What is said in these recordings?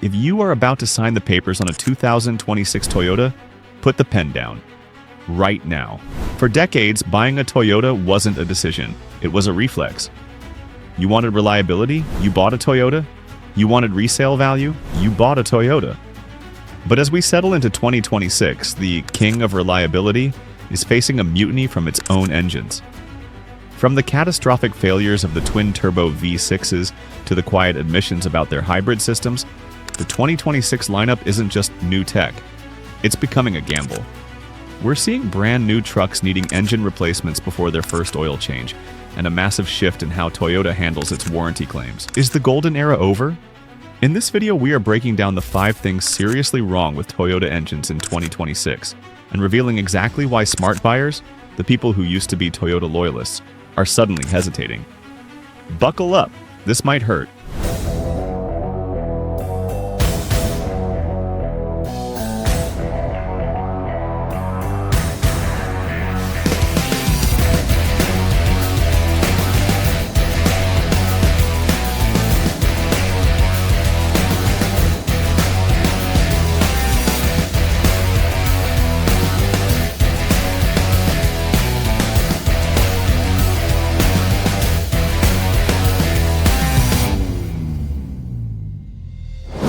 If you are about to sign the papers on a 2026 Toyota, put the pen down. Right now. For decades, buying a Toyota wasn't a decision. It was a reflex. You wanted reliability? You bought a Toyota. You wanted resale value? You bought a Toyota. But as we settle into 2026, the king of reliability is facing a mutiny from its own engines. From the catastrophic failures of the twin-turbo V6s to the quiet admissions about their hybrid systems, the 2026 lineup isn't just new tech. It's becoming a gamble. We're seeing brand new trucks needing engine replacements before their first oil change, and a massive shift in how Toyota handles its warranty claims. Is the golden era over? In this video, we are breaking down the 5 things seriously wrong with Toyota engines in 2026, and revealing exactly why smart buyers, the people who used to be Toyota loyalists, are suddenly hesitating. Buckle up, this might hurt.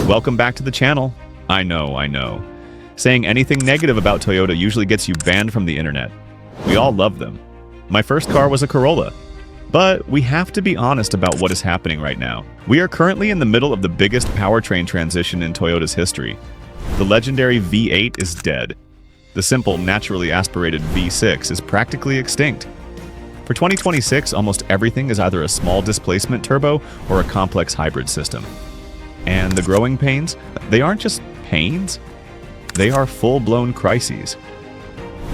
Welcome back to the channel. I know. Saying anything negative about Toyota usually gets you banned from the internet. We all love them. My first car was a Corolla. But we have to be honest about what is happening right now. We are currently in the middle of the biggest powertrain transition in Toyota's history. The legendary V8 is dead. The simple, naturally aspirated V6 is practically extinct. For 2026, almost everything is either a small displacement turbo or a complex hybrid system. And the growing pains, they aren't just pains, they are full-blown crises.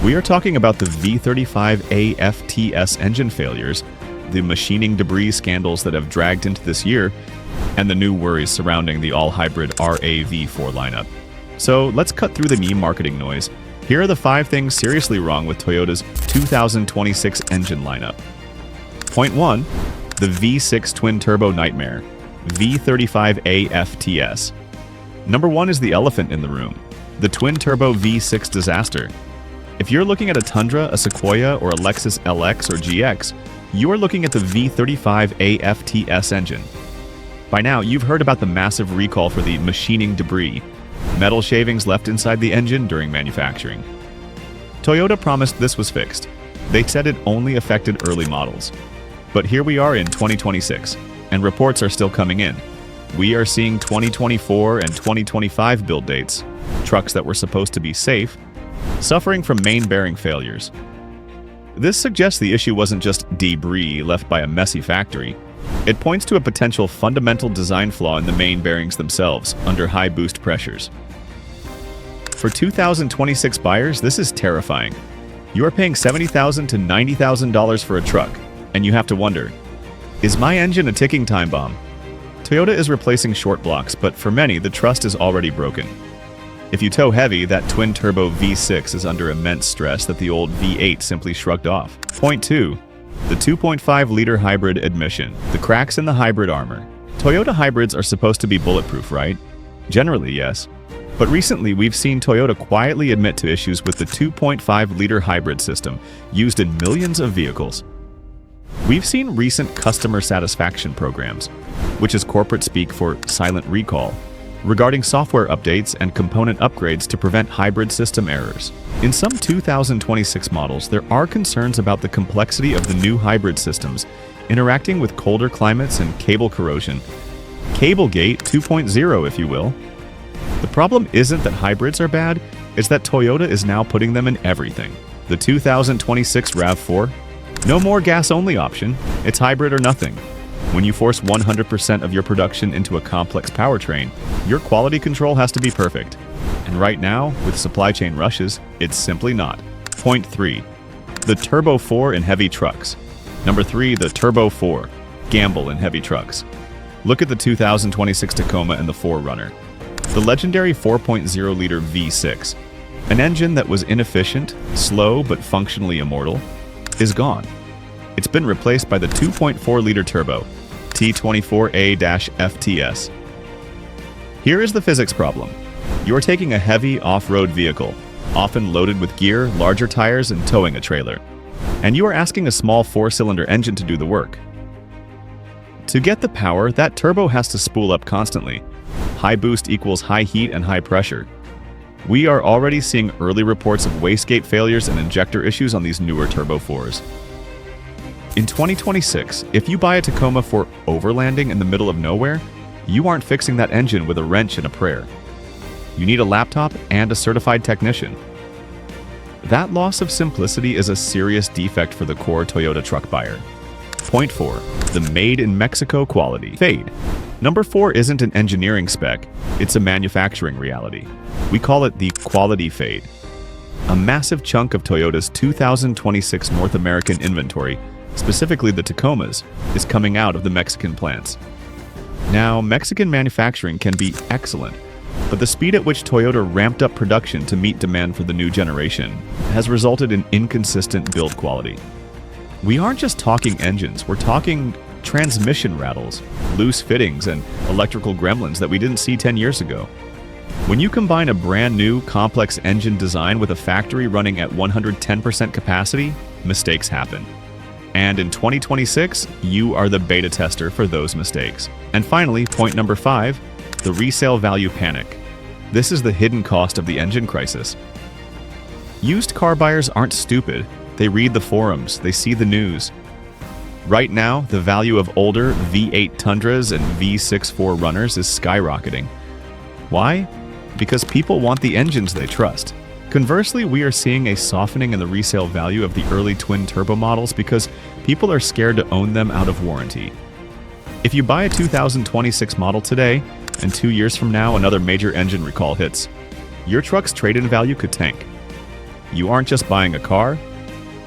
We are talking about the V35 AFTS engine failures, the machining debris scandals that have dragged into this year, and the new worries surrounding the all-hybrid RAV4 lineup. So let's cut through the meme marketing noise. Here are the 5 things seriously wrong with Toyota's 2026 engine lineup. Point 1. The V6 twin-turbo nightmare. V35 AFTS. Number 1 is the elephant in the room, the twin-turbo V6 disaster. If you're looking at a Tundra, a Sequoia, or a Lexus LX or GX, you are looking at the V35 AFTS engine. By now, you've heard about the massive recall for the machining debris, metal shavings left inside the engine during manufacturing. Toyota promised this was fixed. They said it only affected early models. But here we are in 2026. And reports are still coming in. We are seeing 2024 and 2025 build dates, trucks that were supposed to be safe, suffering from main bearing failures. This suggests the issue wasn't just debris left by a messy factory. It points to a potential fundamental design flaw in the main bearings themselves under high boost pressures. For 2026 buyers, this is terrifying. You are paying $70,000 to $90,000 for a truck, and you have to wonder, is my engine a ticking time bomb? Toyota is replacing short blocks, but for many, the trust is already broken. If you tow heavy, that twin-turbo V6 is under immense stress that the old V8 simply shrugged off. Point 2. The 2.5-liter hybrid admission. The cracks in the hybrid armor. Toyota hybrids are supposed to be bulletproof, right? Generally, yes. But recently, we've seen Toyota quietly admit to issues with the 2.5-liter hybrid system used in millions of vehicles. We've seen recent customer satisfaction programs, which is corporate speak for silent recall, regarding software updates and component upgrades to prevent hybrid system errors. In some 2026 models, there are concerns about the complexity of the new hybrid systems interacting with colder climates and cable corrosion. Cablegate 2.0, if you will. The problem isn't that hybrids are bad, it's that Toyota is now putting them in everything. The 2026 RAV4? No more gas-only option, it's hybrid or nothing. When you force 100% of your production into a complex powertrain, your quality control has to be perfect. And right now, with supply chain rushes, it's simply not. Point 3. The Turbo 4 in heavy trucks. Number 3, the Turbo 4. Gamble in heavy trucks. Look at the 2026 Tacoma and the 4Runner. The legendary 4.0-liter V6, an engine that was inefficient, slow, but functionally immortal, is gone. It's been replaced by the 2.4-liter turbo, T24A-FTS. Here is the physics problem. You are taking a heavy off-road vehicle, often loaded with gear, larger tires, and towing a trailer. And you are asking a small 4-cylinder engine to do the work. To get the power, that turbo has to spool up constantly. High boost equals high heat and high pressure. We are already seeing early reports of wastegate failures and injector issues on these newer Turbo 4s. In 2026, if you buy a Tacoma for overlanding in the middle of nowhere, you aren't fixing that engine with a wrench and a prayer. You need a laptop and a certified technician. That loss of simplicity is a serious defect for the core Toyota truck buyer. Point 4. The Made in Mexico quality fade. Number 4 isn't an engineering spec, it's a manufacturing reality. We call it the quality fade. A massive chunk of Toyota's 2026 North American inventory, specifically the Tacomas, is coming out of the Mexican plants. Now, Mexican manufacturing can be excellent, but the speed at which Toyota ramped up production to meet demand for the new generation has resulted in inconsistent build quality. We aren't just talking engines, we're talking transmission rattles, loose fittings, and electrical gremlins that we didn't see 10 years ago. When you combine a brand new, complex engine design with a factory running at 110% capacity, mistakes happen. And in 2026, you are the beta tester for those mistakes. And finally, point number 5, the resale value panic. This is the hidden cost of the engine crisis. Used car buyers aren't stupid. They read the forums, they see the news. Right now, the value of older V8 Tundras and V6 4Runners is skyrocketing. Why? Because people want the engines they trust. Conversely, we are seeing a softening in the resale value of the early twin-turbo models because people are scared to own them out of warranty. If you buy a 2026 model today, and 2 years from now another major engine recall hits, your truck's trade-in value could tank. You aren't just buying a car,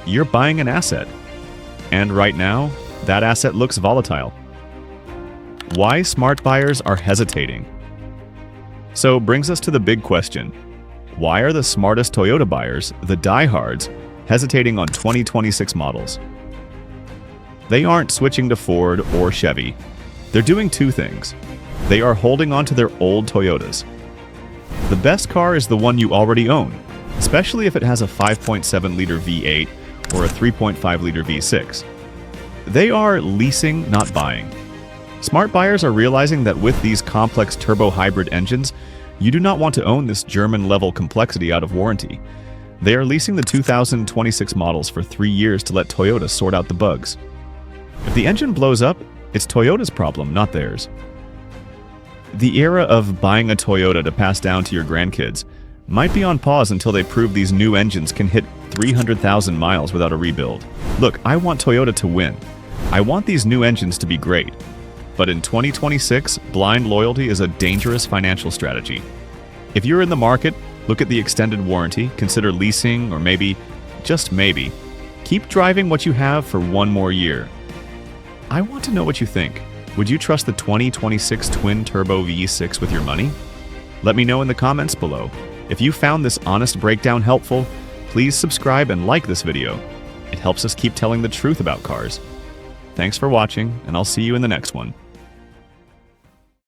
you're buying an asset. And right now, that asset looks volatile. Why smart buyers are hesitating? So brings us to the big question. Why are the smartest Toyota buyers, the diehards, hesitating on 2026 models? They aren't switching to Ford or Chevy. They're doing two things. They are holding on to their old Toyotas. The best car is the one you already own, especially if it has a 5.7-liter V8 or a 3.5-liter V6. They are leasing, not buying. Smart buyers are realizing that with these complex turbo hybrid engines, you do not want to own this German-level complexity out of warranty. They are leasing the 2026 models for 3 years to let Toyota sort out the bugs. If the engine blows up, it's Toyota's problem, not theirs. The era of buying a Toyota to pass down to your grandkids might be on pause until they prove these new engines can hit 300,000 miles without a rebuild. Look, I want Toyota to win. I want these new engines to be great. But in 2026, blind loyalty is a dangerous financial strategy. If you're in the market, look at the extended warranty, consider leasing, or maybe, just maybe, keep driving what you have for 1 more year. I want to know what you think. Would you trust the 2026 twin-turbo V6 with your money? Let me know in the comments below. If you found this honest breakdown helpful, please subscribe and like this video. It helps us keep telling the truth about cars. Thanks for watching, and I'll see you in the next one.